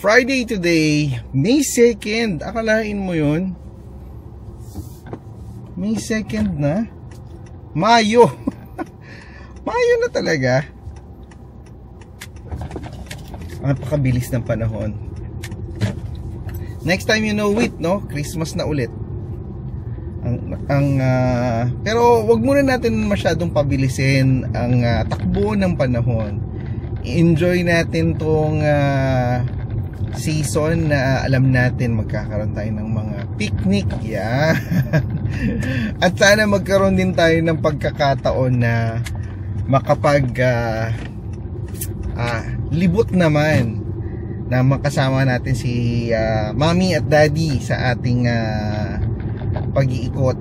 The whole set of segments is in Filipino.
Friday today, May 2nd. Akalain mo yun? May 2nd na? Mayo. Mayo na talaga. Ang napakabilis ng panahon. Next time you know it, no? Christmas na ulit. Pero wag muna natin masyadong pabilisin ang takbo ng panahon. Enjoy natin tong season na alam natin magkakaroon tayo ng mga picnic, yeah. At sana magkaroon din tayo ng pagkakataon na makapag libot naman na makasama natin si mommy at daddy sa ating pag-iikot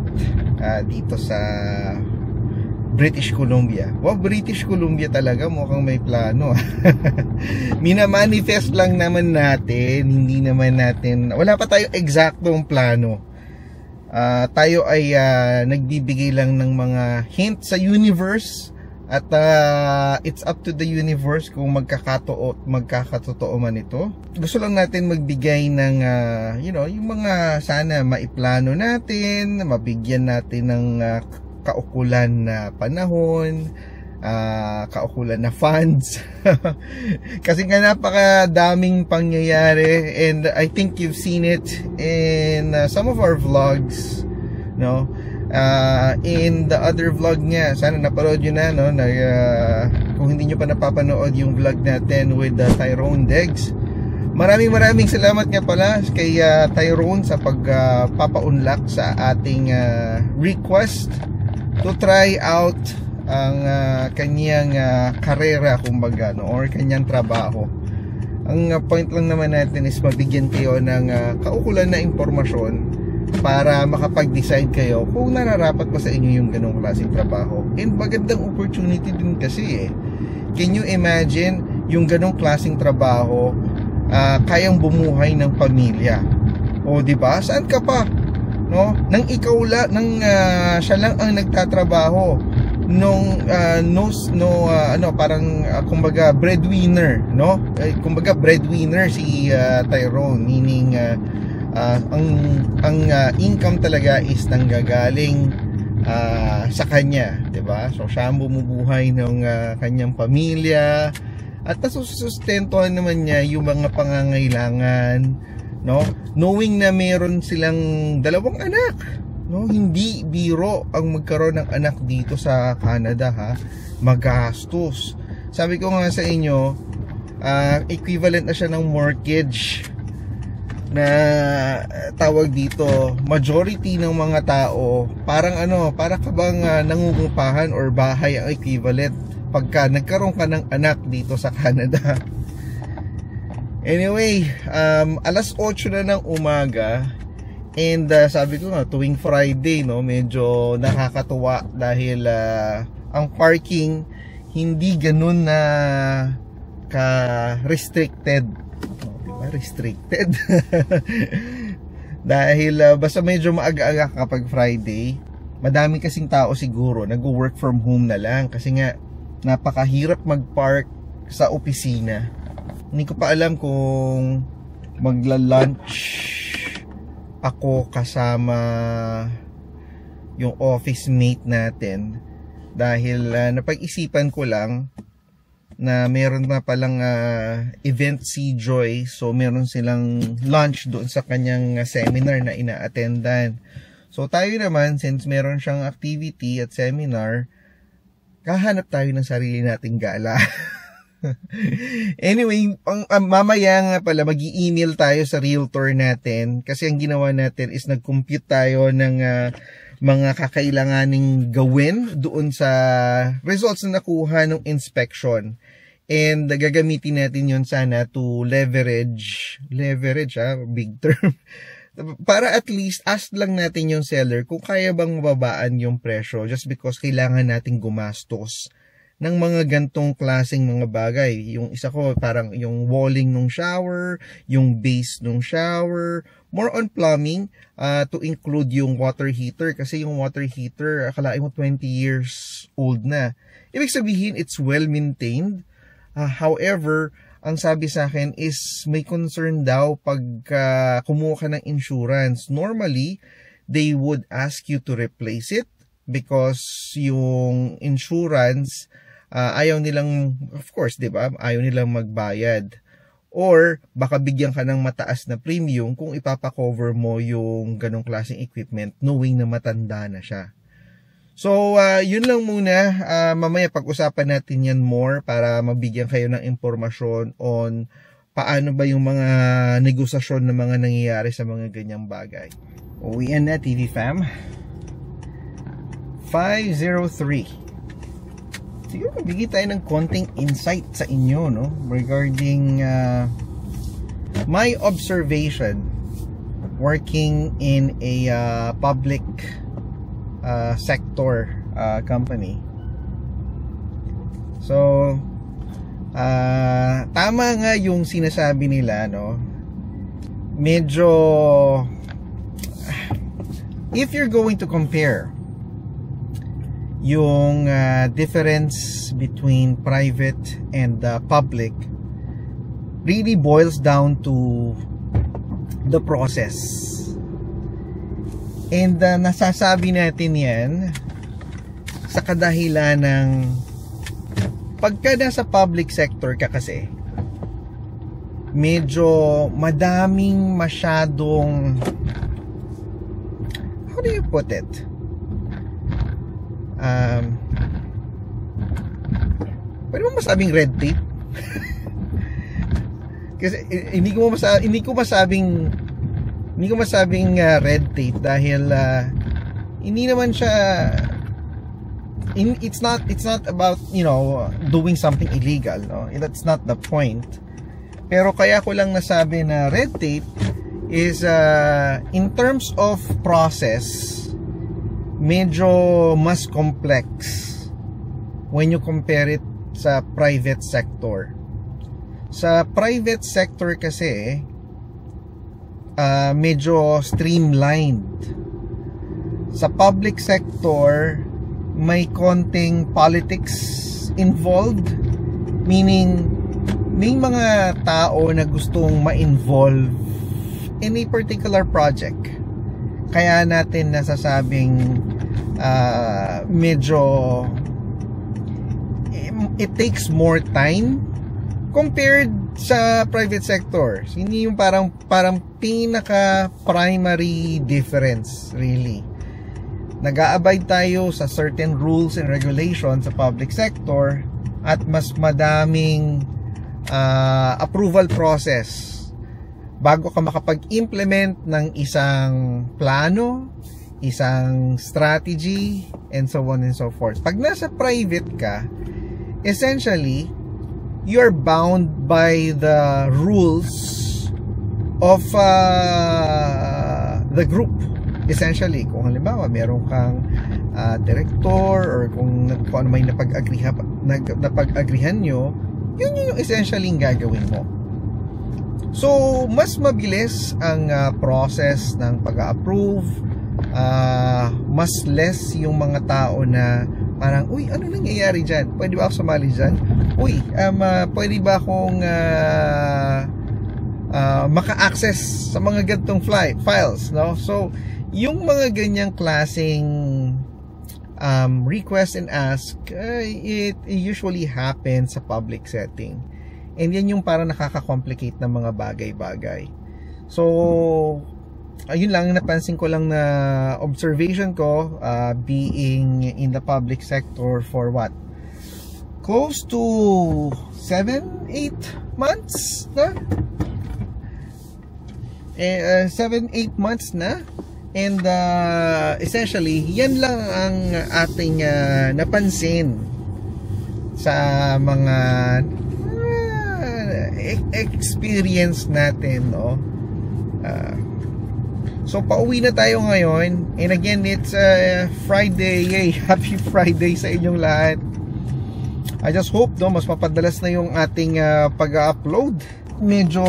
dito sa British Columbia. Wow, British Columbia talaga, mukhang may plano. Minamanifest lang naman natin, hindi naman natin, wala pa tayong eksaktong plano. Tayo ay nagbibigay lang ng mga hint sa universe at it's up to the universe kung magkakatotoo man ito. Gusto lang natin magbigay ng yung mga sana maiplano natin, mabigyan natin ng kaukulan na panahon, kaukulan na funds. Kasi nga napakadaming pangyayari, and I think you've seen it in some of our vlogs, no? In the other vlog niya, sana napanood nyo na, no? Kung hindi nyo pa napapanood yung vlog natin with Tyrone Degs, maraming salamat nga pala kay Tyrone sa pagpapaunlak sa ating request to try out ang kanyang karera, kumbaga, no? Or kanyang trabaho. Ang point lang naman natin is mabigyan kayo ng kaukulan na impormasyon para makapag-decide kayo kung nararapat ba sa inyo yung ganong klaseng trabaho. And magandang opportunity din kasi Can you imagine yung ganong klaseng trabaho, kayang bumuhay ng pamilya? O di ba? Saan ka pa? No? Nang ikaw siya lang ang nagtatrabaho parang kumbaga breadwinner, no? Kumbaga breadwinner si Tyrone, meaning ang income talaga is nanggagaling sa kanya, 'di ba? So siya ang bumubuhay ng kanyang pamilya at nasusustentuhan naman niya yung mga pangangailangan, no? Knowing na meron silang 2 anak, no? Hindi biro ang magkaroon ng anak dito sa Canada, ha? Magastos. Sabi ko nga sa inyo, equivalent na siya ng mortgage na tawag dito. Majority ng mga tao parang para ka bang nangungupahan or bahay ang equivalent pagka nagkaroon ka ng anak dito sa Canada. Anyway, alas 8 na ng umaga, and sabi ko nga, tuwing Friday, no, medyo nakakatuwa dahil ang parking hindi ganun na ka-restricted. Diba? Restricted. Dahil basta medyo maaga-aga kapag Friday, madami kasing tao siguro nag-work from home na lang kasi nga napakahirap mag-park sa opisina. Hindi ko pa alam kung magla-lunch ako kasama yung office mate natin, dahil napag-isipan ko lang na meron na palang event si Joy, so meron silang lunch doon sa kanyang seminar na ina-attendan. So tayo naman, since meron siyang activity at seminar, kahanap tayo ng sarili nating gala. Anyway, mamaya nga pala mag-i-email tayo sa realtor natin, kasi ang ginawa natin is nag-compute tayo ng mga kakailanganing gawin doon sa results na nakuha ng inspection, and gagamitin natin yon sana to leverage big term, para at least ask lang natin yung seller kung kaya bang mababaan yung presyo, just because kailangan nating gumastos ng mga gantong klaseng mga bagay. Yung isa ko, parang yung walling ng shower, yung base ng shower, more on plumbing, to include yung water heater, kasi yung water heater, akalain mo 20 years old na. Ibig sabihin, it's well maintained. However, ang sabi sa akin is may concern daw pag kumuha ka ng insurance. Normally, they would ask you to replace it because yung insurance, ayaw nilang, of course, di ba? Ayaw nilang magbayad. Or baka bigyan ka ng mataas na premium kung ipapakover mo yung ganong klaseng equipment knowing na matanda na siya. So, yun lang muna. Mamaya pag-usapan natin yan more para mabigyan kayo ng impormasyon on paano ba yung mga negosasyon na mga nangyayari sa mga ganyang bagay. Uwian na, TV fam. 503. Sige, magbigay tayo ng konting insight sa inyo, no? Regarding my observation working in a public sector company. So tama nga yung sinasabi nila, no? Medyo if you're going to compare yung difference between private and public, really boils down to the process. And nasasabi natin yan sa kadahilan ng pagka nasa public sector ka kasi, medyo madaming masyadong, how do you put it? Pwede mo masabing red tape? Kasi hindi ko masabing red tape dahil hindi naman siya, it's not about, you know, doing something illegal, no? That's not the point. Pero kaya ko lang nasabi na red tape is in terms of process, medyo mas complex when you compare it sa private sector. Sa private sector kasi medyo streamlined. Sa public sector may konting politics involved, meaning may mga tao na gustong ma-involve in a particular project. Kaya natin nasasabing medyo it takes more time compared sa private sector. Hindi yung parang pinaka primary difference really. Nag-a-abide tayo sa certain rules and regulations sa public sector at mas madaming approval process bago ka makapag-implement ng isang plano, isang strategy, and so on and so forth. Pag nasa private ka, essentially, you're bound by the rules of the group. Essentially, kung halimbawa meron kang director or kung ano may napag-agrihan nyo, yun yung essentially gagawin mo. So, mas mabilis ang process ng pag-approve, mas less yung mga tao na parang, uy, ano nangyayari dyan? Pwede ba ako sumali dyan? Uy, pwede ba akong maka-access sa mga ganitong files, no? So, yung mga ganyang klaseng request and ask, it usually happens sa public setting. And yan yung parang nakaka-complicate ng mga bagay-bagay. So, ayun lang, napansin ko lang na observation ko, being in the public sector for what? Close to 7-8 months na? 7-8 months na? And essentially, yan lang ang ating napansin sa mga experience natin, no? So pauwi na tayo ngayon, and again it's Friday. Yay, happy Friday sa inyong lahat. I just hope, no, mas mapadalas na yung ating pag-upload. Medyo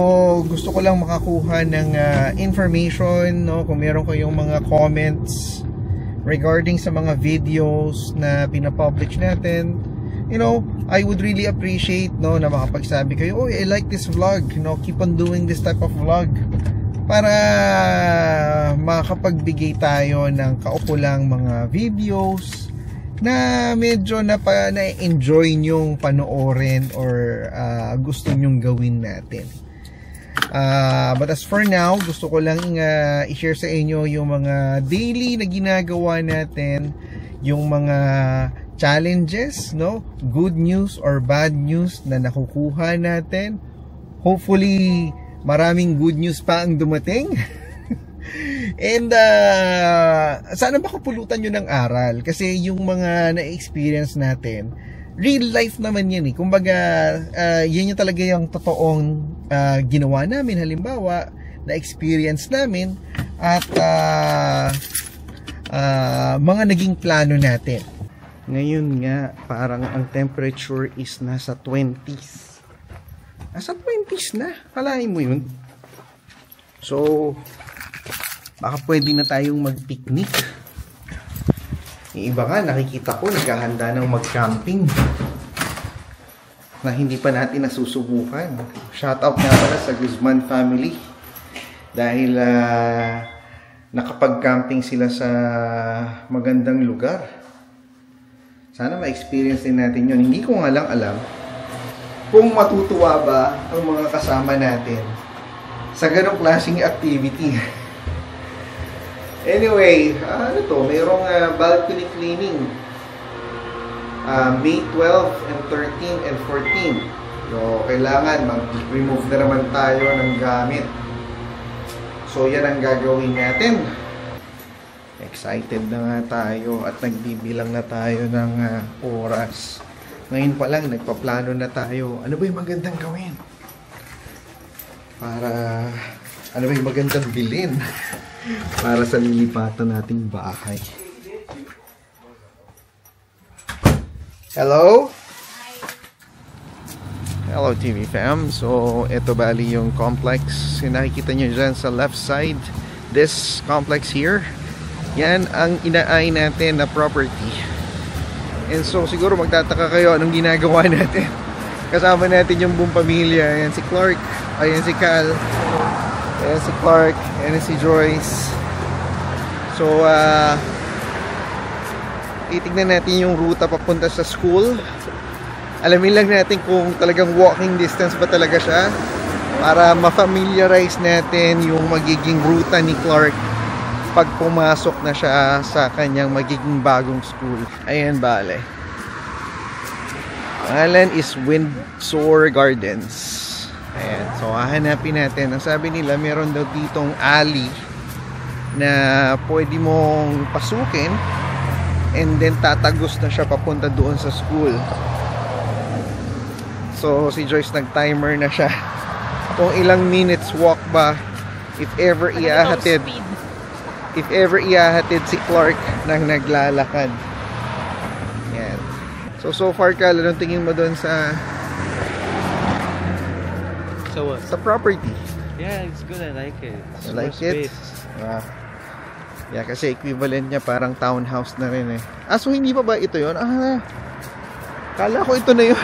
gusto ko lang makakuha ng information, no, kung meron kayong mga comments regarding sa mga videos na pinapublish natin. you know, I would really appreciate, no, na makapagsabi kayo, oh, I like this vlog, you know, keep on doing this type of vlog, para makapagbigay tayo ng kaukulang mga videos na medyo na-enjoy nyong panoorin or gusto nyong gawin natin. But as for now, gusto ko lang i-share sa inyo yung mga daily na ginagawa natin, yung mga challenges, no? Good news or bad news na nakukuha natin. Hopefully, maraming good news pa ang dumating. And sana makapulutan nyo ng aral, kasi yung mga na-experience natin, real life naman yan eh. Kumbaga, yun yung talaga yung totoong ginawa namin. Halimbawa, na-experience namin at mga naging plano natin. Ngayon nga, parang ang temperature is nasa 20s. Nasa 20s na. Kalahin mo yun. So, baka pwede na tayong mag-picnic. Yung iba nga, nakikita ko, naghahanda ng mag-camping na hindi pa natin nasusubukan. Shoutout nga pala sa Guzman family dahil nakapag-camping sila sa magandang lugar. Sana ma-experience din natin yun. Hindi ko nga lang alam kung matutuwa ba ang mga kasama natin sa ganong klaseng activity. Anyway, ano to? Mayroong balcony cleaning. May 12 and 13 and 14. So, kailangan mag-remove na naman tayo ng gamit. So, yan ang gagawin natin. Excited na nga tayo at nagbibilang na tayo ng oras. Ngayon pa lang, nagpaplano na tayo. Ano ba yung magandang gawin? Ano ba yung magandang bilhin? Para sa lilipatan nating bahay. Hello? Hello TV fam. So, ito bali yung complex. Yung nakikita nyo dyan sa left side. This complex here. Yan ang inaay natin na property. And so, siguro magtataka kayo anong ginagawa natin. Kasama natin yung buong pamilya. Yan si Clark. Ayan si Cal. Ayan si Clark. Ayan si Joyce. So, titignan natin yung ruta papunta sa school. Alamin lang natin kung talagang walking distance ba talaga siya, para ma-familiarize natin yung magiging ruta ni Clark pag pumasok na siya sa kanyang magiging bagong school. Ayan bale. Pangalan is Windsor Gardens. Ayan. So, hahanapin natin. Ang sabi nila, meron daw ditong alley na pwede mong pasukin and then tatagos na siya papunta doon sa school. So, si Joyce nag-timer na siya kung ilang minutes walk ba if ever iahatid si Clark nang naglalakad. Yan. So far ka, anong tingin mo doon sa sa property? Yeah, it's good. I like it. You like it? Yeah, kasi equivalent niya parang townhouse na rin eh. So hindi pa ba ito yun? Kala ko ito na yun.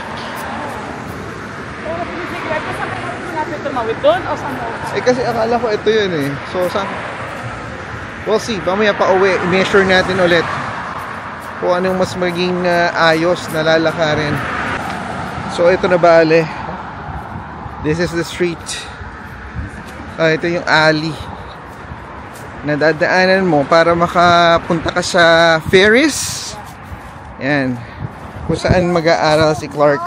Tumawid doon o saan mo? Kasi akala ko ito yun eh. So, we'll see. Pamaya pa uwi, i-measure natin ulit kung anong mas maging ayos na lalakarin. So, ito na bale. This is the street. Ito yung alley na dadaanan mo para makapunta ka sa Ferris. Yan. Kung saan mag-aaral si Clark.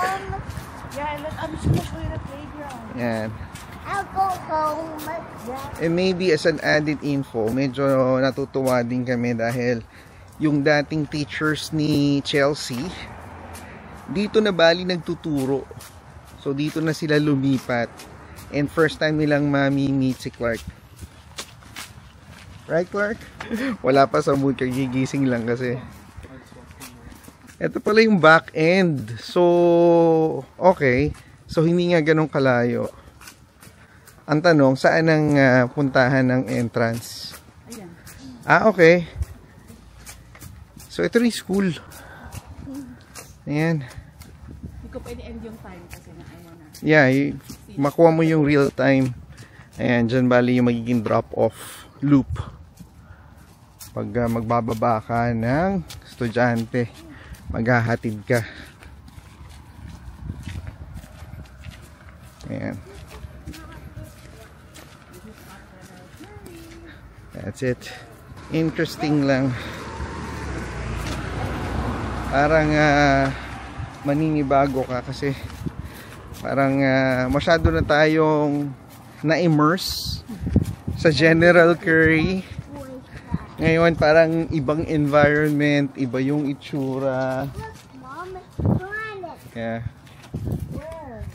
I'm supposed to show you the playground. Yan. I'll go home. And maybe as an added info, medyo natutuwa din kami dahil yung dating teachers ni Chelsea dito na bali nagtuturo. So dito na sila lumipat. And first time nilang mami-meet si Clark. Right, Clark? Wala pa sa mood, kagigising lang kasi. Ito pala yung back end. So, okay. So, hindi nga ganun kalayo. Ang tanong, saan ang puntahan ng entrance? Okay. So, ito rin school. Ayan. ko pwede end yung time kasi na ayaw na. Yeah, makuha mo yung real time. Ayan, dyan bali yung magiging drop-off loop. Pag magbababa ka ng estudyante, maghahatid ka. Ayan. That's it. Interesting lang. Parang maninibago ka kasi parang masyado na tayong na-immerse sa General Curry. Ngayon parang ibang environment, iba yung itsura. Yeah.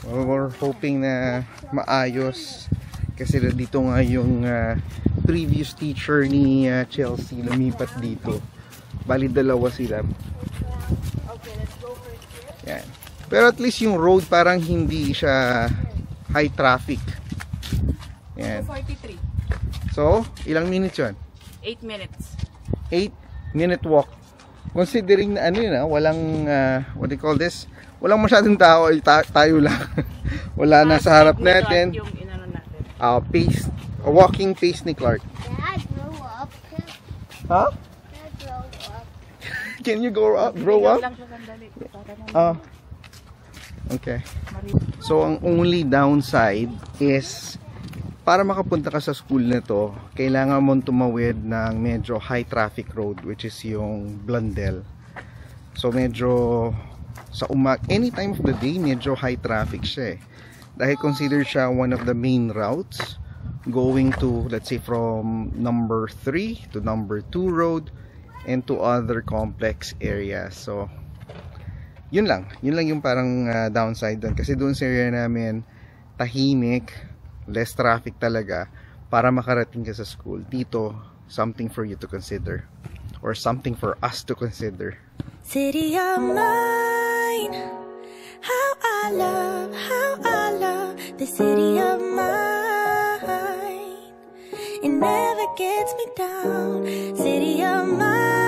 We're hoping na maayos kasi dito nga yung previous teacher ni Chelsea lumipat dito. Bali dalawa sila. Yan. Pero at least yung road parang hindi siya high traffic. Yan. 43. So, ilang minutes yun? 8 minutes. 8-minute walk. Considering na ano yun, walang, what do you call this? Walang masyadong tao, tayo lang. Wala na sa harap natin. Yung inano natin. Pace, walking pace ni Clark. Dad, grow up. Huh? Dad, grow up. Can you grow up? Lang siya sandali. Okay. So, ang only downside is para makapunta ka sa school na to, kailangan mong tumawid ng medyo high traffic road, which is yung Blundell. So, medyo sa any time of the day, medyo high traffic siya eh. Dahil considered siya one of the main routes going to, let's say, from number 3 to number 2 road and to other complex areas. So, yun lang yung parang downside doon. Kasi doon sa area namin, tahimik, less traffic talaga para makarating ka sa school. Dito, something for you to consider or something for us to consider. City of mine, how I love the city of mine. It never gets me down. City of mine.